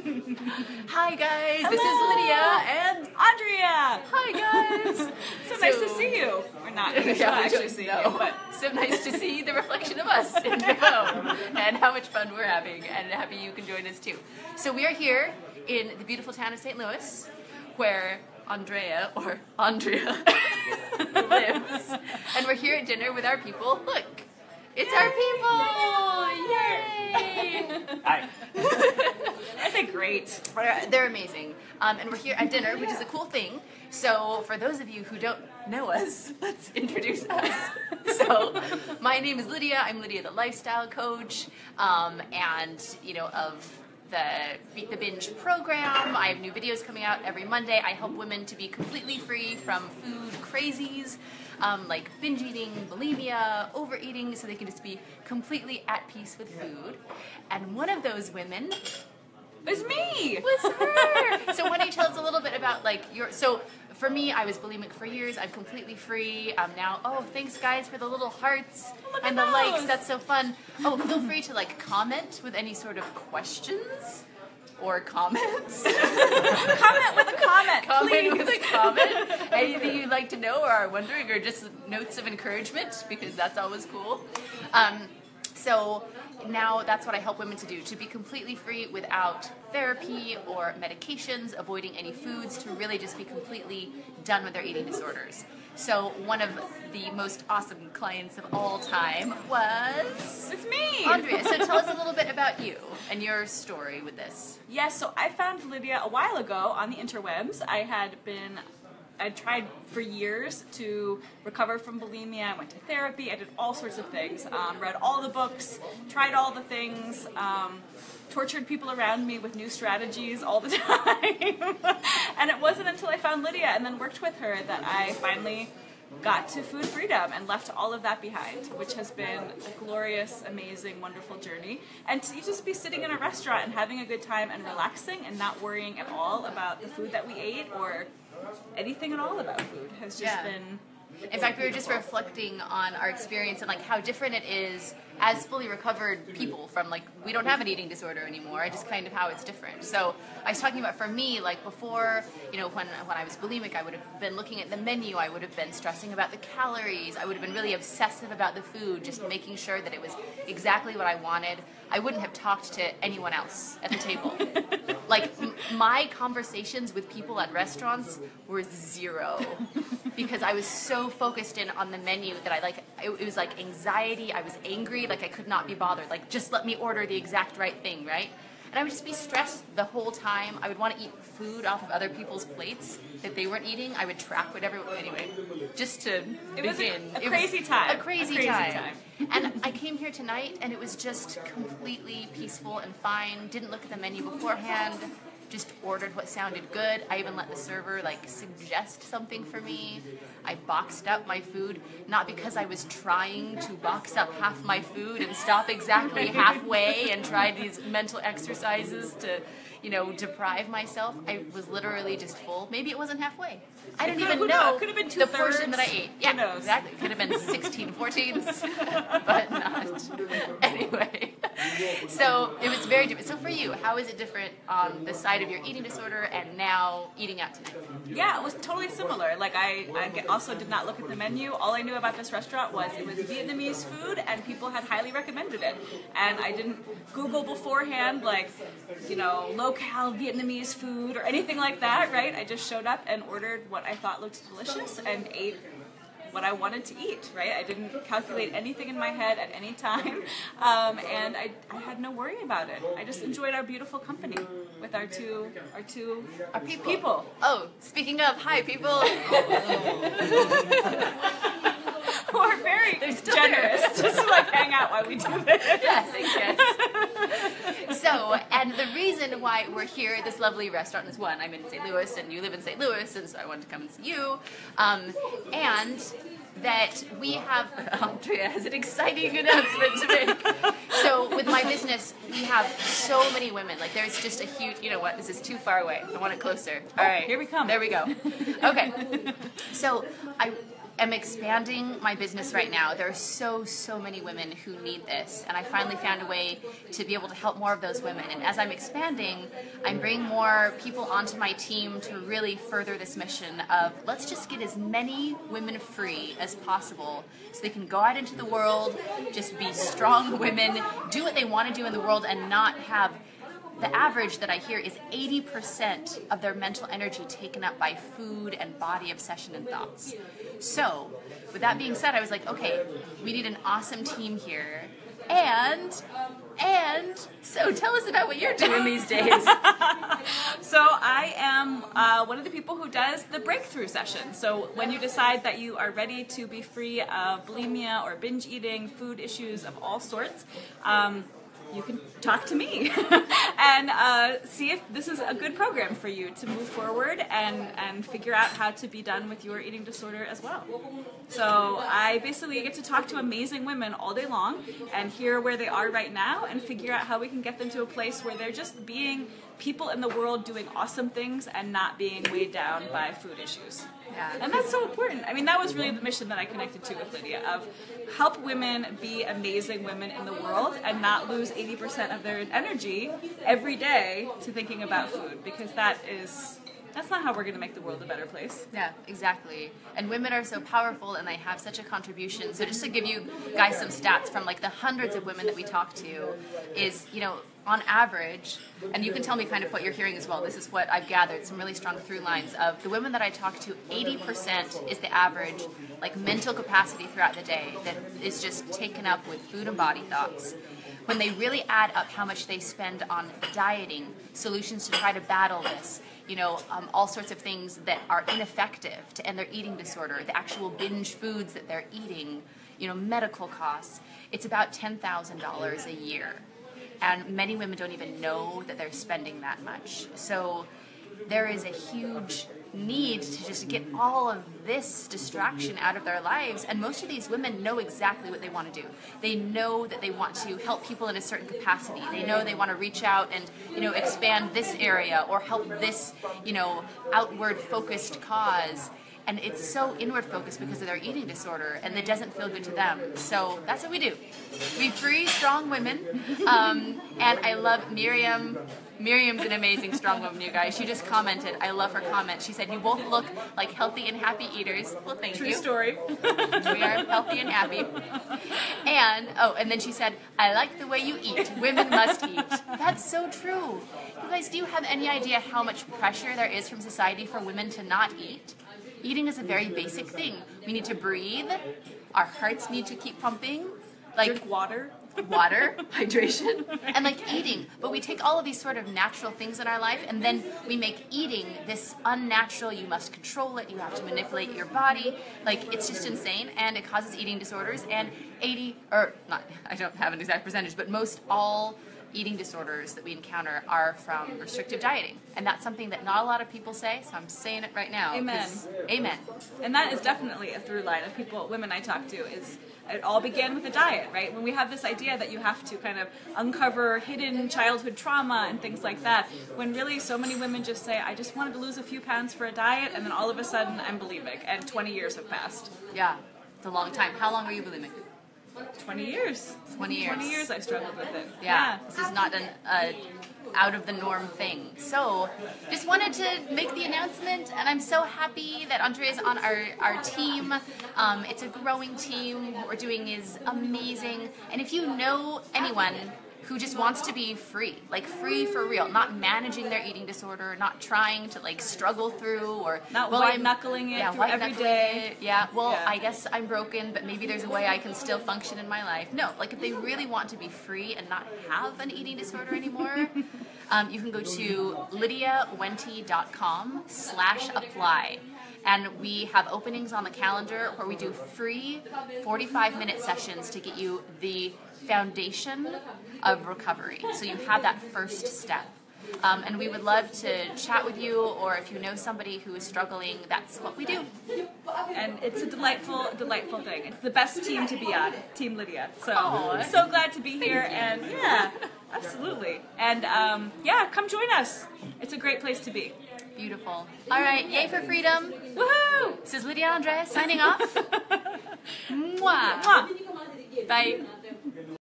Hi guys, Hello. this is Lydia and Andrea. hi guys. So nice to see you. Or not, we should actually see you, but so nice to see the reflection of us in the phone and how much fun we're having, and happy you can join us too. So we are here in the beautiful town of St. Louis, where Andrea lives, and we're here at dinner with our people. Look, it's our people! Yay! Hi. Aren't they great? They're amazing. And we're here at dinner, which is a cool thing. So for those of you who don't know us, let's introduce us. So my name is Lydia. I'm Lydia, the lifestyle coach, and of the Beat the Binge program. I have new videos coming out every Monday. I help women to be completely free from food crazies, like binge eating, bulimia, overeating, so they can just be completely at peace with food. And one of those women It's me. was her. So why don't you tell us a little bit about so for me, I was bulimic for years. I'm completely free. I'm now, thanks guys for the little hearts and the likes. That's so fun. Oh, feel free to comment with any sort of questions or comments. Comment with a comment, please. Comment with a comment. Anything you'd like to know or are wondering, or just notes of encouragement, because that's always cool. So now that's what I help women to do, to be completely free without therapy or medications, avoiding any foods, to really just be completely done with their eating disorders. So one of the most awesome clients of all time was... It's me. Andrea. So tell us a little bit about you and your story with this. Yes, so I found Lydia a while ago on the interwebs. I tried for years to recover from bulimia. I went to therapy. I did all sorts of things. Read all the books, tried all the things, tortured people around me with new strategies all the time. And it wasn't until I found Lydia and then worked with her that I finally got to food freedom and left all of that behind, which has been a glorious, amazing, wonderful journey. And to just be sitting in a restaurant and having a good time and relaxing and not worrying at all about the food that we ate or anything at all about food has just been... In fact, we were just reflecting on our experience and how different it is as fully recovered people from we don't have an eating disorder anymore, just kind of how it's different. So I was talking about, for me, before, when I was bulimic, I would have been looking at the menu, I would have been stressing about the calories, I would have been really obsessive about the food, just making sure that it was exactly what I wanted. I wouldn't have talked to anyone else at the table. My conversations with people at restaurants were zero, because I was so focused in on the menu that it was anxiety. I was angry, I could not be bothered. Just let me order the exact right thing, right? And I would just be stressed the whole time. I would want to eat food off of other people's plates that they weren't eating. I would track whatever. Anyway, just to begin. It was a crazy time. A crazy time. And I came here tonight, and it was just completely peaceful and fine. Didn't look at the menu beforehand. Just ordered what sounded good. I even let the server suggest something for me. I boxed up my food, not because I was trying to box up half my food and stop exactly halfway and try these mental exercises to, deprive myself. I was literally just full. Maybe it wasn't halfway. I don't even know could have been the portion that I ate. Yeah, Who knows? exactly. Could have been 16/14, but not. Anyway, so it was very different. So for you, how is it different on the side of your eating disorder and now eating out tonight? Yeah, it was totally similar. I also did not look at the menu. All I knew about this restaurant was it was Vietnamese food and people had highly recommended it. And I didn't Google beforehand, locale Vietnamese food or anything like that, right? I just showed up and ordered what I thought looked delicious and ate what I wanted to eat, right? I didn't calculate anything in my head at any time, and I had no worry about it. I just enjoyed our beautiful company with our people. Oh, speaking of, hi people. Who are very generous just to hang out while we do this. Yes. So, and the reason why we're here at this lovely restaurant is, one, I'm in St. Louis and you live in St. Louis, and so I wanted to come and see you, and that we have, Andrea has an exciting announcement to make. So with my business, we have so many women. There's just a huge, this is too far away. I want it closer. All right. Here we come. There we go. Okay. So am expanding my business right now. There are so many women who need this, and I finally found a way to be able to help more of those women. And as I'm expanding, I'm bringing more people onto my team to really further this mission of let's just get as many women free as possible so they can go out into the world, just be strong women, do what they want to do in the world, and not have the average that I hear is 80% of their mental energy taken up by food and body obsession and thoughts. So, with that being said, I was like, okay, we need an awesome team here. And so tell us about what you're doing these days. So I am one of the people who does the breakthrough session. So when you decide that you are ready to be free of bulimia or binge eating, food issues of all sorts, you can talk to me and see if this is a good program for you to move forward and figure out how to be done with your eating disorder as well. So I basically get to talk to amazing women all day long and hear where they are right now and figure out how we can get them to a place where they're just being people in the world doing awesome things and not being weighed down by food issues. Yeah. And that's so important. I mean, that was really the mission that I connected to with Lydia, of help women be amazing women in the world and not lose 80% of their energy every day to thinking about food, because that's not how we're going to make the world a better place. Yeah, exactly. And women are so powerful and they have such a contribution. So just to give you guys some stats from like the hundreds of women that we talk to is, on average, and you can tell me kind of what you're hearing as well, this is what I've gathered, some really strong through lines of the women that I talk to, 80% is the average like mental capacity throughout the day that is just taken up with food and body thoughts. When they really add up how much they spend on dieting, solutions to try to battle this, all sorts of things that are ineffective to end their eating disorder, the actual binge foods that they're eating, medical costs, it's about $10,000 a year. And many women don't even know that they're spending that much. So there is a huge need to just get all of this distraction out of their lives. And most of these women know exactly what they want to do. They know that they want to help people in a certain capacity. They know they want to reach out and, expand this area or help this, outward focused cause. And it's so inward focused because of their eating disorder, and it doesn't feel good to them. So that's what we do. We free strong women. And I love Miriam. Miriam's an amazing strong woman, you guys. She just commented. I love her comment. She said, "You both look like healthy and happy eaters." Well, thank you. True story. We are healthy and happy. And then she said, "I like the way you eat. Women must eat." That's so true. You guys, do you have any idea how much pressure there is from society for women to not eat? Eating is a very basic thing. We need to breathe. Our hearts need to keep pumping. Drink water. Hydration, and eating. But we take all of these sort of natural things in our life, and then we make eating this unnatural. You must control it. You have to manipulate your body. It's just insane, and it causes eating disorders. And I don't have an exact percentage, but most all eating disorders that we encounter are from restrictive dieting. And that's something that not a lot of people say, so I'm saying it right now. Amen. Amen. And that is definitely a through line of women I talk to, is it all began with a diet, right? When we have this idea that you have to kind of uncover hidden childhood trauma and things like that, when really so many women just say, I just wanted to lose a few pounds for a diet, and then all of a sudden I'm bulimic, and 20 years have passed. Yeah, it's a long time. How long were you bulimic? 20 years. 20 years. 20 years I struggled with it. Yeah. This is not an out of the norm thing. So just wanted to make the announcement, and I'm so happy that Andre is on our team. It's a growing team. What we're doing is amazing. And if you know anyone who just wants to be free, free for real, not managing their eating disorder, not trying to struggle through, or not white knuckling it through every day. I guess I'm broken, but maybe there's a way I can still function in my life. No, if they really want to be free and not have an eating disorder anymore, you can go to lydiawenti.com/apply. And we have openings on the calendar where we do free 45-minute sessions to get you the foundation of recovery. So you have that first step. And we would love to chat with you, or if you know somebody who is struggling, that's what we do. And it's a delightful, delightful thing. It's the best team to be on, Team Lydia. So, Aww. So glad to be here, and yeah, absolutely. And come join us. It's a great place to be. Beautiful. All right, yay for freedom. Woohoo! This is Lydia Andres signing off. Mwah. Mwah. Bye.